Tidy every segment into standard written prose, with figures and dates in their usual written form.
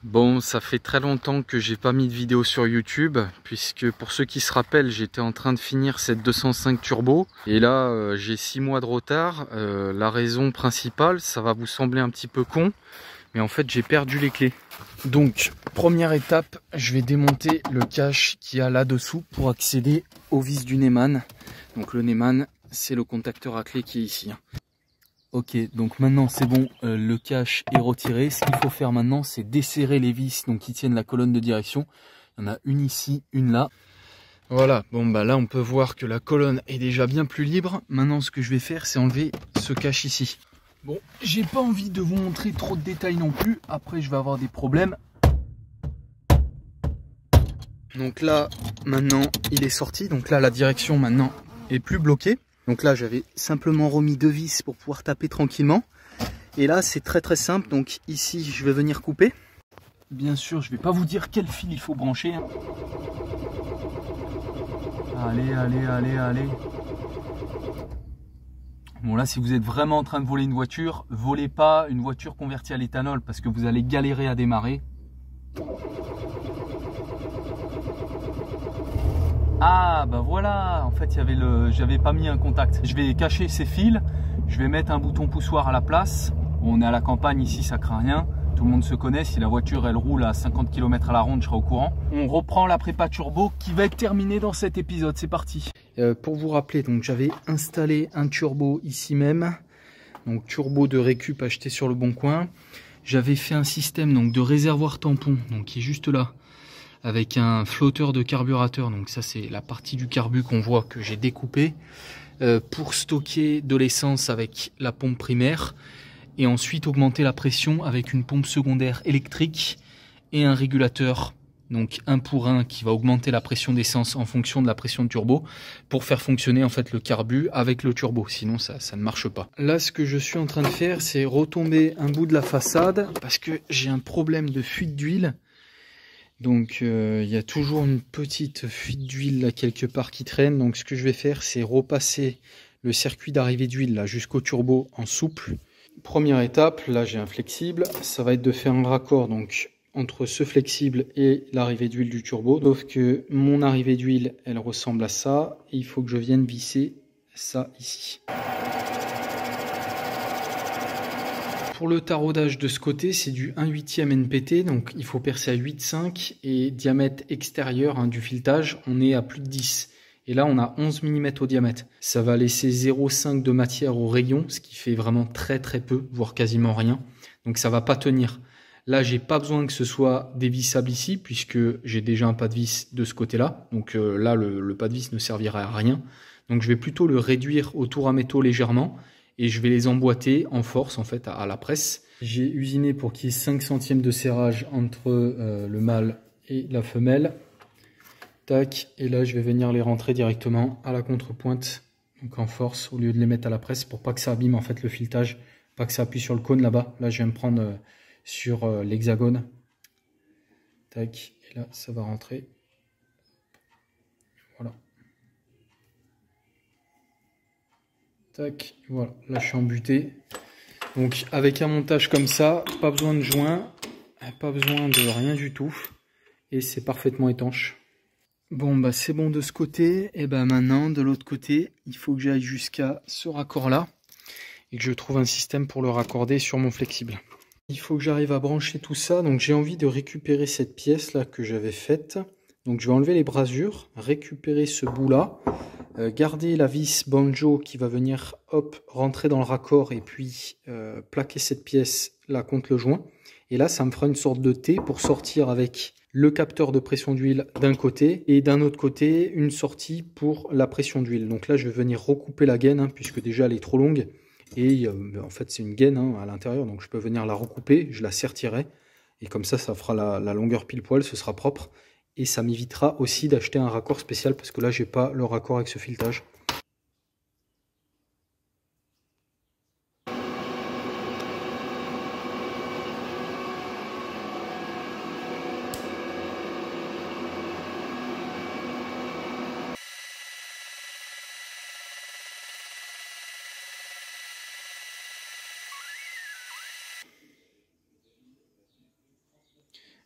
Bon, ça fait très longtemps que j'ai pas mis de vidéo sur YouTube, puisque pour ceux qui se rappellent, j'étais en train de finir cette 205 Turbo, et là j'ai 6 mois de retard. La raison principale, ça va vous sembler un petit peu con, mais en fait j'ai perdu les clés. Donc, première étape, je vais démonter le cache qu'il y a là-dessous pour accéder au vis du Neumann. Donc le Neumann, c'est le contacteur à clé qui est ici. Ok, donc maintenant c'est bon, le cache est retiré. Ce qu'il faut faire maintenant, c'est desserrer les vis donc, qui tiennent la colonne de direction. Il y en a une ici, une là. Voilà, bon bah là on peut voir que la colonne est déjà bien plus libre. Maintenant ce que je vais faire, c'est enlever ce cache ici. Bon, j'ai pas envie de vous montrer trop de détails non plus, après je vais avoir des problèmes. Donc là, maintenant il est sorti, donc là la direction maintenant est plus bloquée. Donc là, j'avais simplement remis 2 vis pour pouvoir taper tranquillement. Et là, c'est très simple. Donc ici, je vais venir couper. Bien sûr, je ne vais pas vous dire quel fil il faut brancher. Allez. Bon là, si vous êtes vraiment en train de voler une voiture, volez pas une voiture convertie à l'éthanol parce que vous allez galérer à démarrer. Ah bah voilà, en fait j'avais pas mis un contact. Je vais cacher ces fils, je vais mettre un bouton poussoir à la place. On est à la campagne ici, ça craint rien. Tout le monde se connaît, si la voiture elle roule à 50 km à la ronde, je serai au courant. On reprend la prépa turbo qui va être terminée dans cet épisode, c'est parti. Pour vous rappeler, donc j'avais installé un turbo ici même. Donc turbo de récup acheté sur le Bon Coin. J'avais fait un système donc de réservoir tampon, donc qui est juste là, avec un flotteur de carburateur. Donc ça c'est la partie du carbu qu'on voit que j'ai découpé pour stocker de l'essence avec la pompe primaire et ensuite augmenter la pression avec une pompe secondaire électrique et un régulateur, donc 1 pour 1, qui va augmenter la pression d'essence en fonction de la pression de turbo pour faire fonctionner en fait le carbu avec le turbo, sinon ça ne marche pas. Là ce que je suis en train de faire, c'est retomber un bout de la façade parce que j'ai un problème de fuite d'huile. Donc il y a toujours une petite fuite d'huile là quelque part qui traîne. Donc ce que je vais faire, c'est repasser le circuit d'arrivée d'huile là jusqu'au turbo en souple. Première étape, là j'ai un flexible, ça va être de faire un raccord donc entre ce flexible et l'arrivée d'huile du turbo. Sauf que mon arrivée d'huile, elle ressemble à ça. Et il faut que je vienne visser ça ici. Pour le taraudage de ce côté, c'est du 1/8 NPT, donc il faut percer à 8,5 et diamètre extérieur du filetage, on est à plus de 10. Et là, on a 11 mm au diamètre. Ça va laisser 0,5 de matière au rayon, ce qui fait vraiment très peu, voire quasiment rien. Donc ça va pas tenir. Là, j'ai pas besoin que ce soit dévissable ici, puisque j'ai déjà un pas de vis de ce côté-là. Donc là, le pas de vis ne servira à rien. Donc je vais plutôt le réduire au tour à métaux légèrement. Et je vais les emboîter en force en fait à la presse. J'ai usiné pour qu'il y ait 5 centièmes de serrage entre le mâle et la femelle. Tac, et là je vais venir les rentrer directement à la contrepointe, donc en force, au lieu de les mettre à la presse pour pas que ça abîme en fait le filetage, pas que ça appuie sur le cône là-bas. Là je vais me prendre sur l'hexagone. Tac, et là ça va rentrer. Voilà. Tac, voilà, là je suis embuté. Donc avec un montage comme ça, pas besoin de joint, pas besoin de rien du tout. Et c'est parfaitement étanche. Bon bah c'est bon de ce côté. Et ben maintenant de l'autre côté, il faut que j'aille jusqu'à ce raccord là. Et que je trouve un système pour le raccorder sur mon flexible. Il faut que j'arrive à brancher tout ça. Donc j'ai envie de récupérer cette pièce là que j'avais faite. Donc je vais enlever les brasures, récupérer ce bout là. Garder la vis banjo qui va venir hop rentrer dans le raccord et puis plaquer cette pièce là contre le joint. Et là ça me fera une sorte de T pour sortir avec le capteur de pression d'huile d'un côté et d'un autre côté une sortie pour la pression d'huile. Donc là je vais venir recouper la gaine puisque déjà elle est trop longue et en fait c'est une gaine à l'intérieur, donc je peux venir la recouper, je la sertirai et comme ça fera la longueur pile poil, ce sera propre. Et ça m'évitera aussi d'acheter un raccord spécial parce que là j'ai pas le raccord avec ce filetage.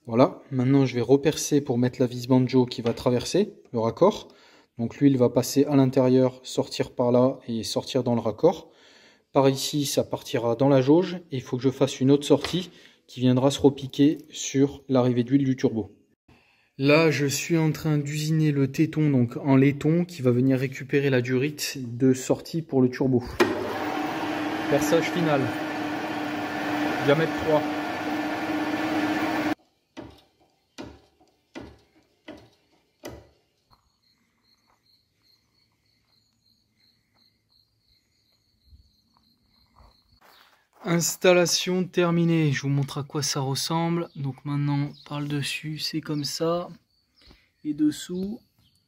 Voilà, maintenant je vais repercer pour mettre la vis banjo qui va traverser le raccord. Donc l'huile va passer à l'intérieur, sortir par là et sortir dans le raccord. Par ici, ça partira dans la jauge et il faut que je fasse une autre sortie qui viendra se repiquer sur l'arrivée d'huile du turbo. Là, je suis en train d'usiner le téton donc en laiton qui va venir récupérer la durite de sortie pour le turbo. Perçage final. Diamètre 3. Installation terminée, je vous montre à quoi ça ressemble. Donc maintenant par le dessus c'est comme ça et dessous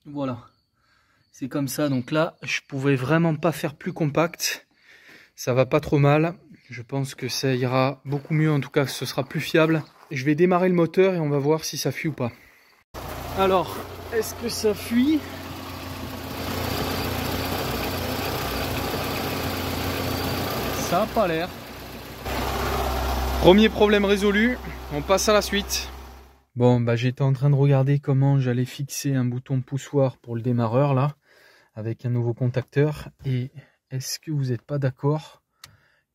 voilà c'est comme ça. Donc là je pouvais vraiment pas faire plus compact, ça va pas trop mal, je pense que ça ira beaucoup mieux, en tout cas ce sera plus fiable. Je vais démarrer le moteur et on va voir si ça fuit ou pas. Alors est-ce que ça fuit? Ça a pas l'air. Premier problème résolu, on passe à la suite. Bon, bah j'étais en train de regarder comment j'allais fixer un bouton poussoir pour le démarreur là, avec un nouveau contacteur. Et est-ce que vous n'êtes pas d'accord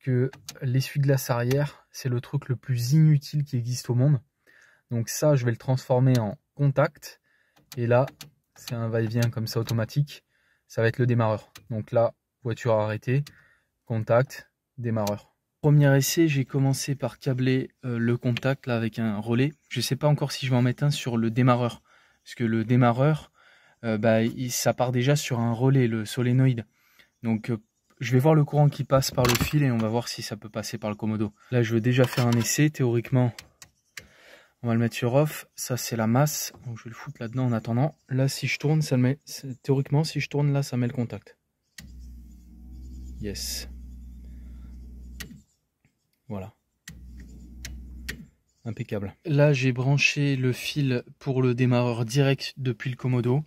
que l'essuie-glace arrière, c'est le truc le plus inutile qui existe au monde? Donc ça, je vais le transformer en contact. Et là, c'est un va-et-vient comme ça automatique. Ça va être le démarreur. Donc là, voiture arrêtée, contact, démarreur. Premier essai, j'ai commencé par câbler le contact là avec un relais. Je ne sais pas encore si je vais en mettre un sur le démarreur. Parce que le démarreur, ça part déjà sur un relais, le solénoïde. Donc je vais voir le courant qui passe par le fil et on va voir si ça peut passer par le commodo. Là, je veux déjà faire un essai. Théoriquement, on va le mettre sur off. Ça, c'est la masse. Donc je vais le foutre là-dedans en attendant. Là, si je tourne, ça le met. Théoriquement, si je tourne là, ça met le contact. Yes. Voilà. Impeccable. Là, j'ai branché le fil pour le démarreur direct depuis le commodo.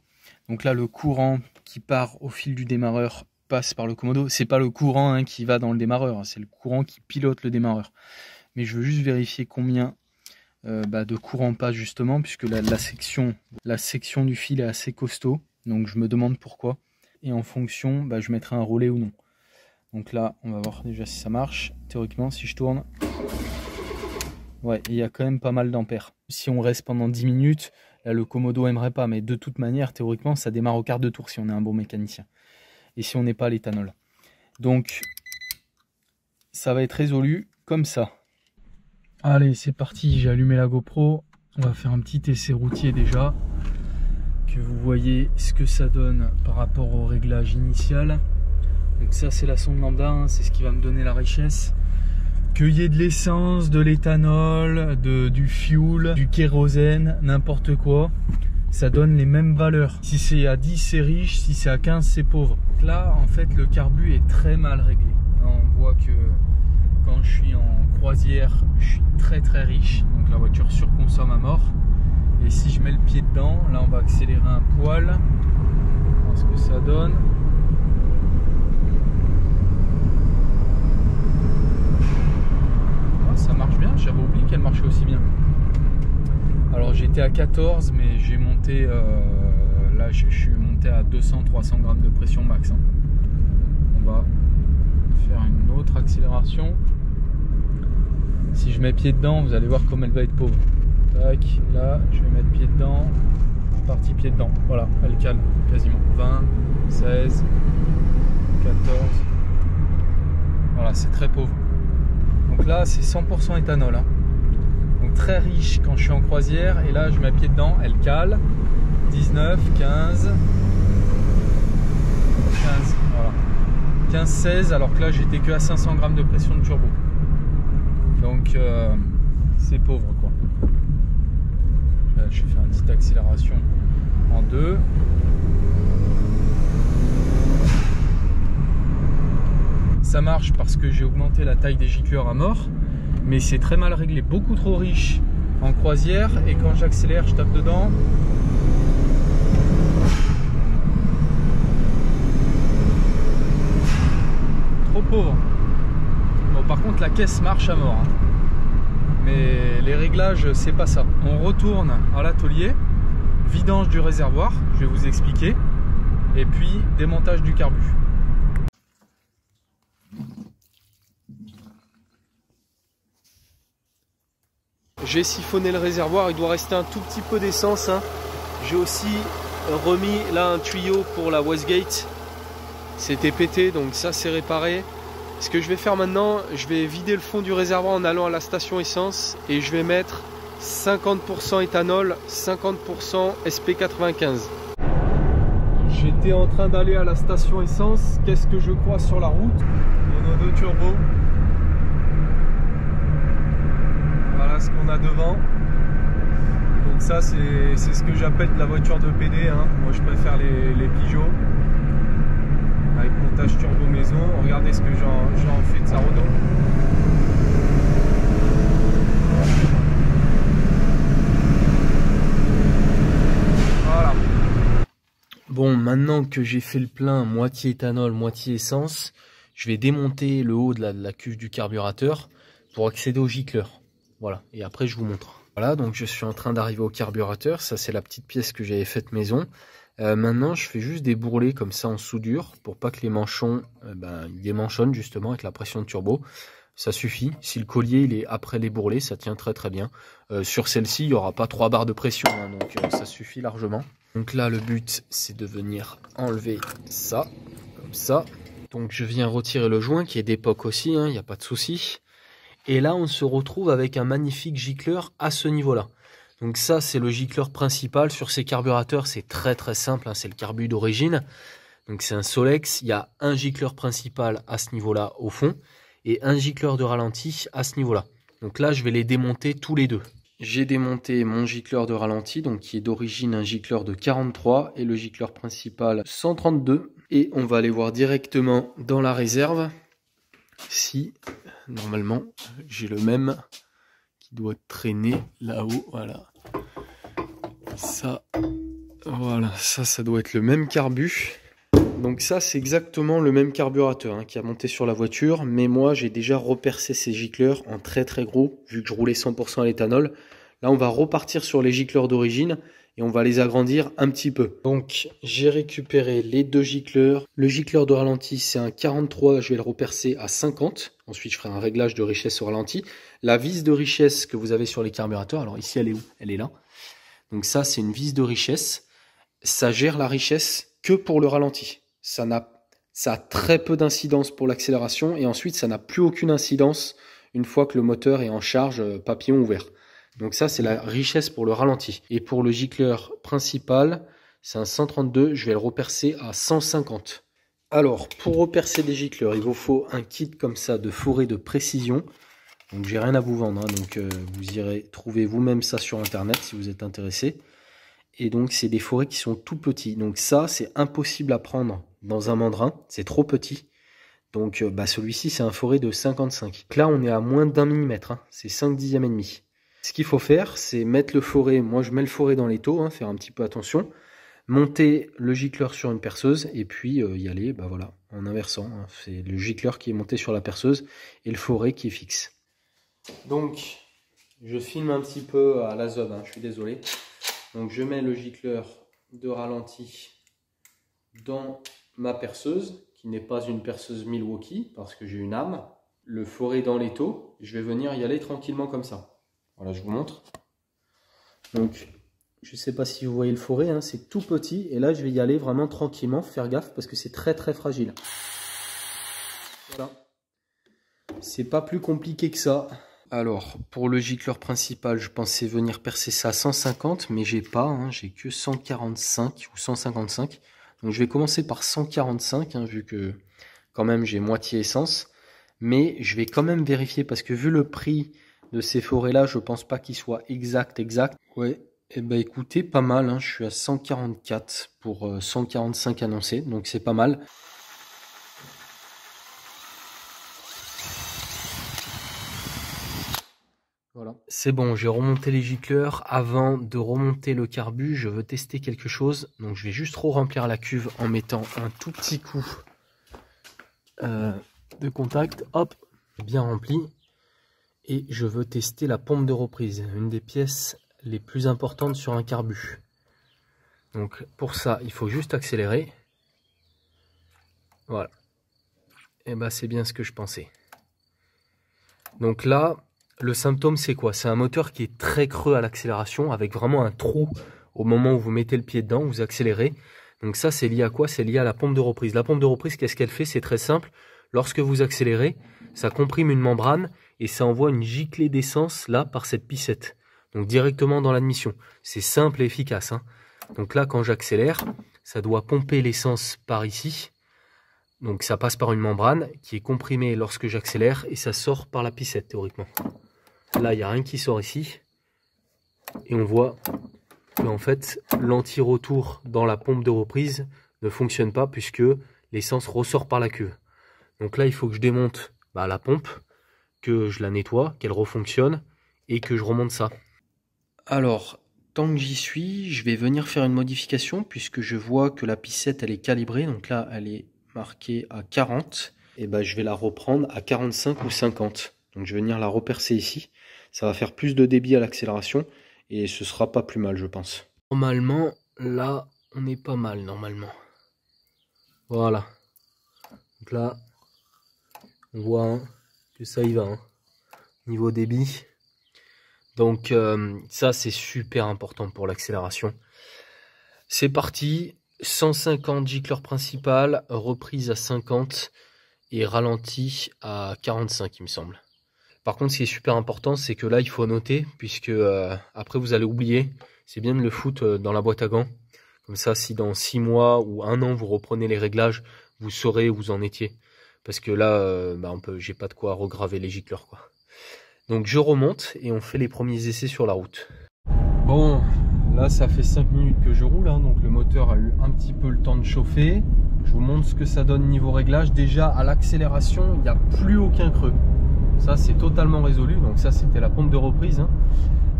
Donc là, le courant qui part au fil du démarreur passe par le commodo. C'est pas le courant qui va dans le démarreur, c'est le courant qui pilote le démarreur. Mais je veux juste vérifier combien de courant passe justement, puisque la section du fil est assez costaud. Donc je me demande pourquoi. Et en fonction, je mettrai un relais ou non. Donc là, on va voir déjà si ça marche. Théoriquement, si je tourne, ouais, il y a quand même pas mal d'ampères. Si on reste pendant 10 minutes, là, le commodo aimerait pas. Mais de toute manière, théoriquement, ça démarre au quart de tour si on est un bon mécanicien. Et si on n'est pas à l'éthanol. Donc, ça va être résolu comme ça. Allez, c'est parti. J'ai allumé la GoPro. On va faire un petit essai routier déjà. Que vous voyez ce que ça donne par rapport au réglage initial. Donc ça c'est la sonde lambda, c'est ce qui va me donner la richesse. Qu'il y ait de l'essence, de l'éthanol, du fuel, du kérosène, n'importe quoi, ça donne les mêmes valeurs. Si c'est à 10 c'est riche, si c'est à 15 c'est pauvre. Donc là en fait le carbu est très mal réglé. Là, on voit que quand je suis en croisière, je suis très riche. Donc la voiture surconsomme à mort. Et si je mets le pied dedans, là on va accélérer un poil. Voir ce que ça donne. Ça marche bien, j'avais oublié qu'elle marchait aussi bien. Alors j'étais à 14 mais j'ai monté là je suis monté à 200-300 grammes de pression max. On va faire une autre accélération. Si je mets pied dedans, vous allez voir comme elle va être pauvre. Tac, là je vais mettre pied dedans. Parti pied dedans. Voilà, elle cale quasiment. 20, 16, 14. Voilà, c'est très pauvre. Donc là c'est 100% éthanol. Donc très riche quand je suis en croisière. Et là je mets pied dedans, elle cale. 19, 15, 15, voilà. 15, 16, alors que là j'étais que à 500 grammes de pression de turbo. Donc c'est pauvre quoi. Là, je vais faire une petite accélération en 2. Ça marche parce que j'ai augmenté la taille des gicleurs à mort, mais c'est très mal réglé, beaucoup trop riche en croisière, et quand j'accélère je tape dedans. Trop pauvre. Bon, par contre la caisse marche à mort. mais les réglages, c'est pas ça. On retourne à l'atelier, vidange du réservoir, je vais vous expliquer, et puis démontage du carbu. J'ai siphonné le réservoir, il doit rester un tout petit peu d'essence, hein. J'ai aussi remis là un tuyau pour la wastegate. C'était pété, donc ça c'est réparé. Ce que je vais faire maintenant, je vais vider le fond du réservoir en allant à la station essence et je vais mettre 50% éthanol, 50% SP95. J'étais en train d'aller à la station essence. Qu'est-ce que je crois sur la route? Mono 2 turbo. Voilà ce qu'on a devant. Donc ça c'est ce que j'appelle la voiture de PD, hein. Moi je préfère les Peugeot. Avec montage turbo maison, regardez ce que j'en fais de sa Renault. Voilà. Bon, maintenant que j'ai fait le plein moitié éthanol, moitié essence, je vais démonter le haut de la cuve du carburateur pour accéder au gicleur. Voilà, et après je vous montre. Voilà, donc je suis en train d'arriver au carburateur. Ça c'est la petite pièce que j'avais faite maison. Maintenant je fais juste des bourrelets comme ça en soudure pour pas que les manchons démanchonnent justement avec la pression de turbo. Ça suffit. Si le collier il est après les bourrelets, ça tient très très bien. Sur celle-ci il n'y aura pas 3 barres de pression, hein, donc ça suffit largement. Donc là le but c'est de venir enlever ça comme ça. Donc je viens retirer le joint qui est d'époque aussi, hein, il n'y a pas de souci. Et là on se retrouve avec un magnifique gicleur à ce niveau là. Donc ça c'est le gicleur principal sur ces carburateurs, c'est très très simple, hein, c'est le carbu d'origine. Donc c'est un Solex, il y a un gicleur principal à ce niveau là au fond et un gicleur de ralenti à ce niveau là. Donc là je vais les démonter tous les deux. J'ai démonté mon gicleur de ralenti, donc qui est d'origine un gicleur de 43 et le gicleur principal 132. Et on va aller voir directement dans la réserve si normalement j'ai le même qui doit traîner là-haut, voilà. Ça, voilà, ça doit être le même carbu. Donc ça, c'est exactement le même carburateur, hein, qui a monté sur la voiture. Mais moi, j'ai déjà repercé ces gicleurs en très très gros, vu que je roulais 100% à l'éthanol. Là, on va repartir sur les gicleurs d'origine et on va les agrandir un petit peu. Donc, j'ai récupéré les deux gicleurs. Le gicleur de ralenti, c'est un 43, je vais le repercer à 50. Ensuite, je ferai un réglage de richesse au ralenti. La vis de richesse que vous avez sur les carburateurs, alors ici, elle est où? Elle est là. Donc ça, c'est une vis de richesse. Ça gère la richesse que pour le ralenti. Ça a très peu d'incidence pour l'accélération et ensuite, ça n'a plus aucune incidence une fois que le moteur est en charge, papillon ouvert. Donc ça, c'est la richesse pour le ralenti. Et pour le gicleur principal, c'est un 132, je vais le repercer à 150. Alors, pour repercer des gicleurs, il vous faut un kit comme ça de forêt de précision. Donc j'ai rien à vous vendre, hein, donc vous irez trouver vous-même ça sur internet si vous êtes intéressé. Et donc c'est des forêts qui sont tout petits. Donc ça c'est impossible à prendre dans un mandrin, c'est trop petit. Donc celui-ci c'est un forêt de 55. Donc là on est à moins d'1 mm, hein, c'est 5 dixièmes et demi. Ce qu'il faut faire c'est mettre le forêt, moi je mets le forêt dans l'étau, hein, faire un petit peu attention. Monter le gicleur sur une perceuse et puis y aller voilà, en inversant. Hein. C'est le gicleur qui est monté sur la perceuse et le forêt qui est fixe. Donc, je filme un petit peu à la zob, hein, je suis désolé. Donc, je mets le gicleur de ralenti dans ma perceuse, qui n'est pas une perceuse Milwaukee, parce que j'ai une âme. Le forêt dans l'étau, je vais venir y aller tranquillement comme ça. Voilà, je vous montre. Donc, je ne sais pas si vous voyez le forêt, hein, c'est tout petit. Et là, je vais y aller vraiment tranquillement, faire gaffe, parce que c'est très très fragile. Voilà. C'est pas plus compliqué que ça. Alors, pour le gicleur principal, je pensais venir percer ça à 150, mais j'ai pas, hein, j'ai que 145 ou 155. Donc je vais commencer par 145, hein, vu que quand même j'ai moitié essence. Mais je vais quand même vérifier, parce que vu le prix de ces forêts-là, je pense pas qu'il soit exact. Ouais, et écoutez, pas mal, hein, je suis à 144 pour 145 annoncés, donc c'est pas mal. Voilà. C'est bon, j'ai remonté les gicleurs. Avant de remonter le carbu, je veux tester quelque chose. Donc je vais juste remplir la cuve en mettant un tout petit coup de contact. Hop, bien rempli. Et je veux tester la pompe de reprise, une des pièces les plus importantes sur un carbu. Donc pour ça, il faut juste accélérer. Voilà. Et bah c'est bien ce que je pensais. Donc là, le symptôme c'est quoi? C'est un moteur qui est très creux à l'accélération, avec vraiment un trou au moment où vous mettez le pied dedans, vous accélérez. Donc ça c'est lié à quoi? C'est lié à la pompe de reprise. La pompe de reprise, qu'est-ce qu'elle fait? C'est très simple. Lorsque vous accélérez, ça comprime une membrane et ça envoie une giclée d'essence là par cette pissette. Donc directement dans l'admission. C'est simple et efficace, hein. Donc là, quand j'accélère, ça doit pomper l'essence par ici. Donc ça passe par une membrane qui est comprimée lorsque j'accélère et ça sort par la pissette théoriquement. Là, il n'y a rien qui sort ici. Et on voit que en fait, l'anti-retour dans la pompe de reprise ne fonctionne pas puisque l'essence ressort par la cuve. Donc là, il faut que je démonte la pompe, que je la nettoie, qu'elle refonctionne et que je remonte ça. Alors, tant que j'y suis, je vais venir faire une modification puisque je vois que la pissette elle est calibrée. Donc là, elle est marquée à 40. Et je vais la reprendre à 45 ou 50. Donc je vais venir la repercer ici. Ça va faire plus de débit à l'accélération et ce sera pas plus mal, je pense. Normalement, là, on est pas mal normalement. Voilà. Donc là, on voit que ça y va. Niveau débit. Donc ça c'est super important pour l'accélération. C'est parti, 150 gicleurs principal, reprise à 50 et ralenti à 45 il me semble. Par contre ce qui est super important c'est que là il faut noter puisque après vous allez oublier. C'est bien de le foutre dans la boîte à gants. Comme ça si dans 6 mois ou 1 an vous reprenez les réglages, vous saurez où vous en étiez. Parce que là j'ai pas de quoi regraver les gicleurs quoi. Donc je remonte et on fait les premiers essais sur la route. Bon, là ça fait 5 minutes que je roule, hein, donc le moteur a eu un petit peu le temps de chauffer. Je vous montre ce que ça donne niveau réglage. Déjà à l'accélération, il n'y a plus aucun creux. Ça c'est totalement résolu, donc ça c'était la pompe de reprise. Hein.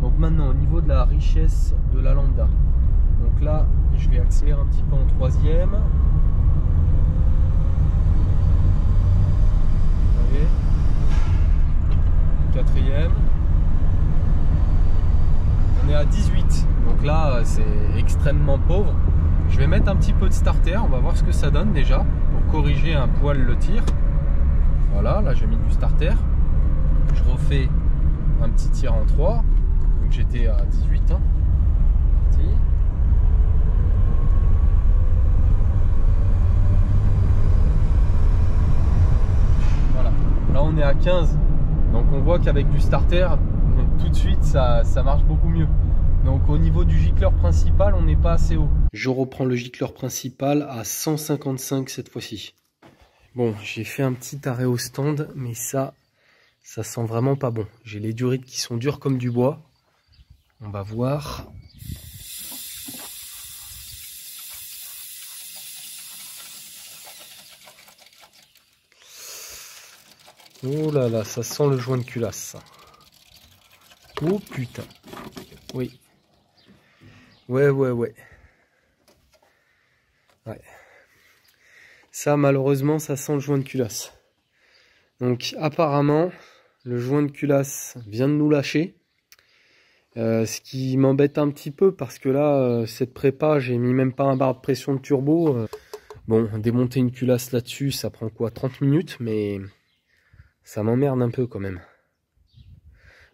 Donc maintenant au niveau de la richesse de la lambda. Donc là je vais accélérer un petit peu en troisième. Vous voyez ? Quatrième, on est à 18, donc là c'est extrêmement pauvre. Je vais mettre un petit peu de starter, on va voir ce que ça donne déjà pour corriger un poil le tir. Voilà, là j'ai mis du starter, je refais un petit tir en 3, donc j'étais à 18. Hein. Parti. Voilà, là on est à 15. Donc on voit qu'avec du starter, tout de suite ça marche beaucoup mieux. Donc au niveau du gicleur principal, on n'est pas assez haut. Je reprends le gicleur principal à 155 cette fois-ci. Bon, j'ai fait un petit arrêt au stand, mais ça sent vraiment pas bon. J'ai les durites qui sont dures comme du bois. On va voir. Oh là là, ça sent le joint de culasse. Oh putain. Oui. Ouais. Ça, malheureusement, ça sent le joint de culasse. Donc, apparemment, le joint de culasse vient de nous lâcher. Ce qui m'embête un petit peu parce que là, cette prépa, j'ai mis même pas un barre de pression de turbo. Bon, démonter une culasse là-dessus, ça prend quoi? 30 minutes, mais ça m'emmerde un peu quand même.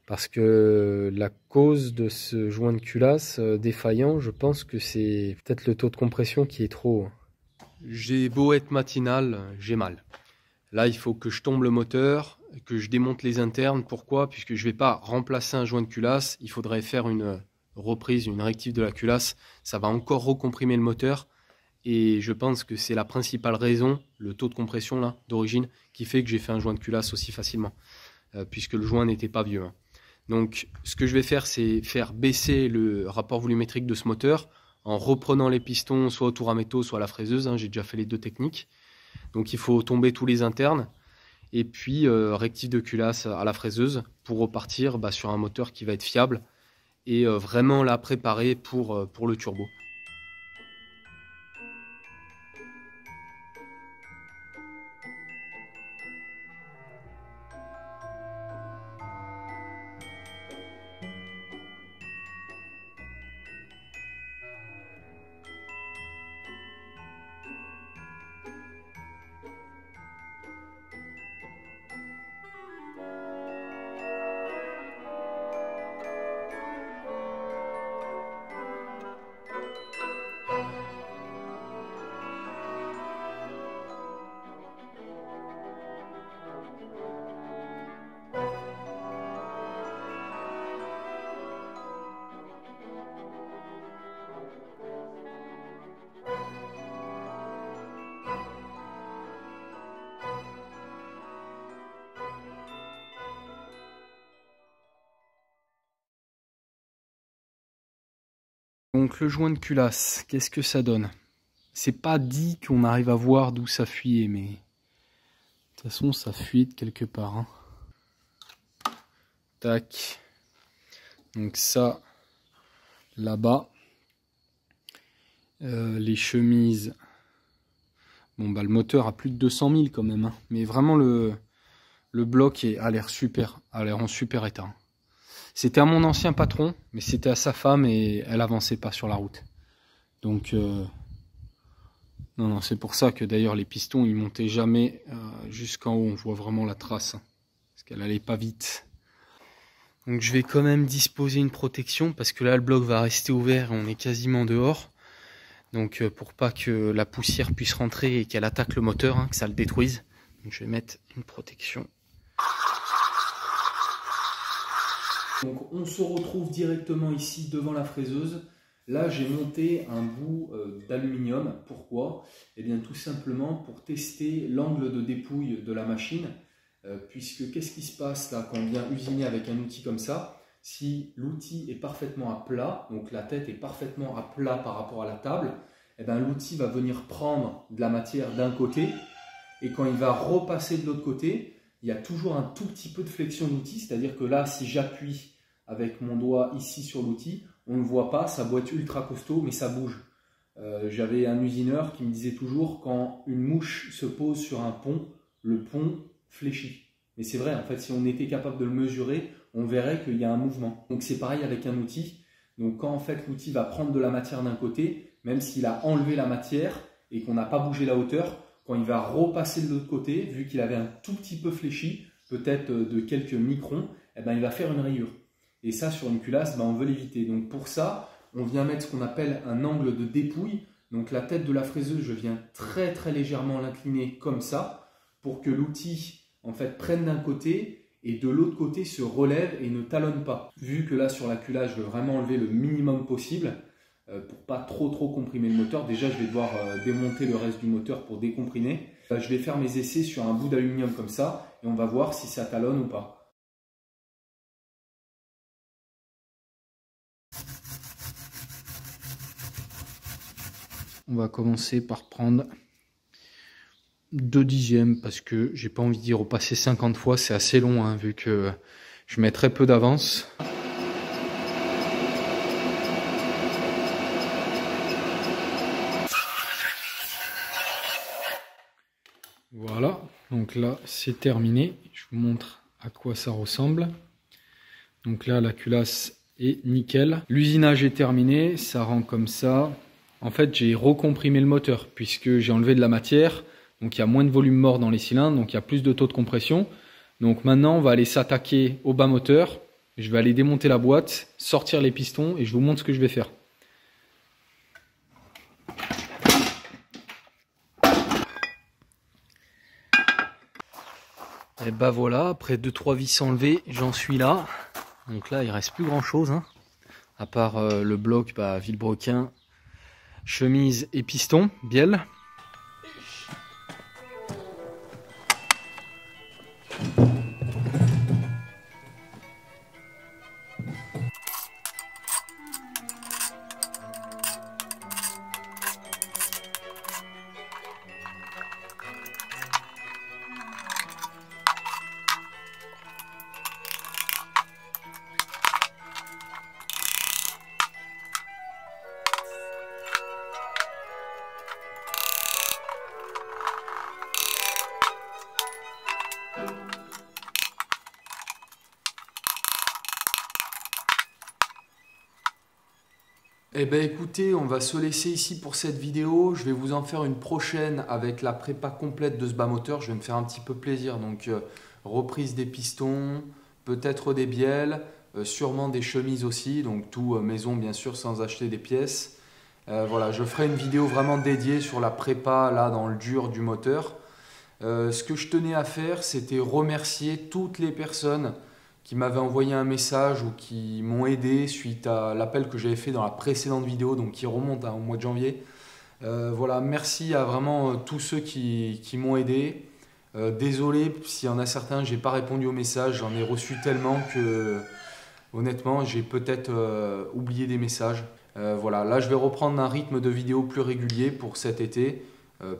Parce que la cause de ce joint de culasse défaillant, je pense que c'est peut-être le taux de compression qui est trop. J'ai beau être matinal, j'ai mal. Là, il faut que je tombe le moteur, que je démonte les internes. Pourquoi? Puisque je ne vais pas remplacer un joint de culasse. Il faudrait faire une reprise, une rectif de la culasse. Ça va encore recomprimer le moteur. Et je pense que c'est la principale raison, le taux de compression là d'origine, qui fait que j'ai fait un joint de culasse aussi facilement. Puisque le joint n'était pas vieux. Hein. Donc ce que je vais faire, c'est faire baisser le rapport volumétrique de ce moteur en reprenant les pistons soit au tour à métaux, soit à la fraiseuse. Hein. J'ai déjà fait les deux techniques. Donc il faut tomber tous les internes. Et puis rectif de culasse à la fraiseuse pour repartir sur un moteur qui va être fiable et vraiment là préparé pour le turbo. Donc le joint de culasse, qu'est-ce que ça donne? C'est pas dit qu'on arrive à voir d'où ça fuyait, mais de toute façon ça fuit de quelque part. Hein. Tac. Donc ça, là-bas. Les chemises. Bon bah le moteur a plus de 200 000 quand même. Hein. Mais vraiment le bloc a l'air super, a l'air en super état. Hein. C'était à mon ancien patron, mais c'était à sa femme et elle avançait pas sur la route. Donc non, c'est pour ça que d'ailleurs les pistons ils montaient jamais jusqu'en haut. On voit vraiment la trace, hein, parce qu'elle allait pas vite. Donc je vais quand même disposer une protection parce que là le bloc va rester ouvert et on est quasiment dehors. Donc pour pas que la poussière puisse rentrer et qu'elle attaque le moteur, hein, que ça le détruise. Donc je vais mettre une protection. Donc on se retrouve directement ici devant la fraiseuse. Là j'ai monté un bout d'aluminium. Pourquoi? Eh bien tout simplement pour tester l'angle de dépouille de la machine. Puisque qu'est-ce qui se passe là quand on vient usiner avec un outil comme ça? Si l'outil est parfaitement à plat, donc la tête est parfaitement à plat par rapport à la table, eh bien l'outil va venir prendre de la matière d'un côté et quand il va repasser de l'autre côté, il y a toujours un tout petit peu de flexion d'outil, c'est-à-dire que là, si j'appuie avec mon doigt ici sur l'outil, on ne le voit pas, ça doit être ultra costaud, mais ça bouge. J'avais un usineur qui me disait toujours quand une mouche se pose sur un pont, le pont fléchit. Mais c'est vrai, en fait, si on était capable de le mesurer, on verrait qu'il y a un mouvement. Donc c'est pareil avec un outil. Donc quand en fait l'outil va prendre de la matière d'un côté, même s'il a enlevé la matière et qu'on n'a pas bougé la hauteur, quand il va repasser de l'autre côté, vu qu'il avait un tout petit peu fléchi, peut-être de quelques microns, eh ben, il va faire une rayure. Et ça, sur une culasse, ben, on veut l'éviter. Donc pour ça, on vient mettre ce qu'on appelle un angle de dépouille. Donc la tête de la fraiseuse, je viens très très légèrement l'incliner comme ça, pour que l'outil en fait prenne d'un côté et de l'autre côté se relève et ne talonne pas. Vu que là sur la culasse, je veux vraiment enlever le minimum possible, pour pas trop comprimer le moteur. Déjà je vais devoir démonter le reste du moteur pour décomprimer. Je vais faire mes essais sur un bout d'aluminium comme ça et on va voir si ça talonne ou pas. On va commencer par prendre 2 dixièmes parce que j'ai pas envie d'y repasser 50 fois, c'est assez long hein, vu que je mets très peu d'avance. Voilà, donc là c'est terminé. Je vous montre à quoi ça ressemble. Donc là la culasse est nickel. L'usinage est terminé, ça rend comme ça. En fait j'ai recomprimé le moteur puisque j'ai enlevé de la matière. Donc il y a moins de volume mort dans les cylindres, donc il y a plus de taux de compression. Donc maintenant on va aller s'attaquer au bas moteur. Je vais aller démonter la boîte, sortir les pistons et je vous montre ce que je vais faire. Et bah voilà, après 2-3 vis enlevées, j'en suis là. Donc là il reste plus grand chose, hein, à part le bloc Villebrequin, chemise et piston, bielle. Eh bien écoutez, on va se laisser ici pour cette vidéo. Je vais vous en faire une prochaine avec la prépa complète de ce bas moteur. Je vais me faire un petit peu plaisir. Donc reprise des pistons, peut-être des bielles, sûrement des chemises aussi. Donc tout maison bien sûr sans acheter des pièces. Voilà, je ferai une vidéo vraiment dédiée sur la prépa là dans le dur du moteur. Ce que je tenais à faire, c'était remercier toutes les personnes qui m'avaient envoyé un message ou qui m'ont aidé suite à l'appel que j'avais fait dans la précédente vidéo, donc qui remonte au mois de janvier. Voilà, merci à vraiment tous ceux qui m'ont aidé. Désolé s'il y en a certains, j'ai pas répondu au message, j'en ai reçu tellement que honnêtement j'ai peut-être oublié des messages. Voilà, là je vais reprendre un rythme de vidéo plus régulier pour cet été,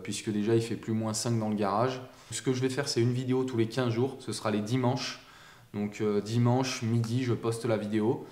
puisque déjà il fait plus -5 dans le garage. Ce que je vais faire, c'est une vidéo tous les 15 jours, ce sera les dimanches. Donc dimanche midi, je poste la vidéo.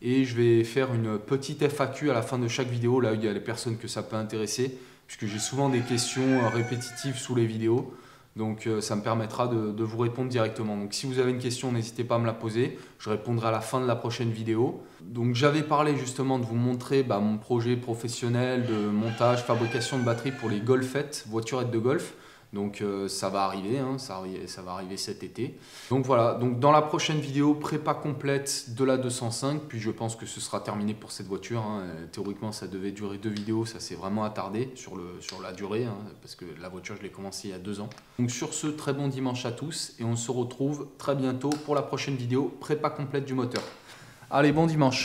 Et je vais faire une petite FAQ à la fin de chaque vidéo, là où il y a les personnes que ça peut intéresser, puisque j'ai souvent des questions répétitives sous les vidéos. Donc ça me permettra de vous répondre directement. Donc si vous avez une question, n'hésitez pas à me la poser. Je répondrai à la fin de la prochaine vidéo. Donc j'avais parlé justement de vous montrer mon projet professionnel de montage, fabrication de batteries pour les golfettes, voiturettes de golf. Donc ça va arriver, hein, ça va arriver cet été. Donc voilà, donc dans la prochaine vidéo, prépa complète de la 205, puis je pense que ce sera terminé pour cette voiture. Hein. Théoriquement, ça devait durer 2 vidéos, ça s'est vraiment attardé sur la durée, hein, parce que la voiture, je l'ai commencé il y a 2 ans. Donc sur ce, très bon dimanche à tous, et on se retrouve très bientôt pour la prochaine vidéo, prépa complète du moteur. Allez, bon dimanche!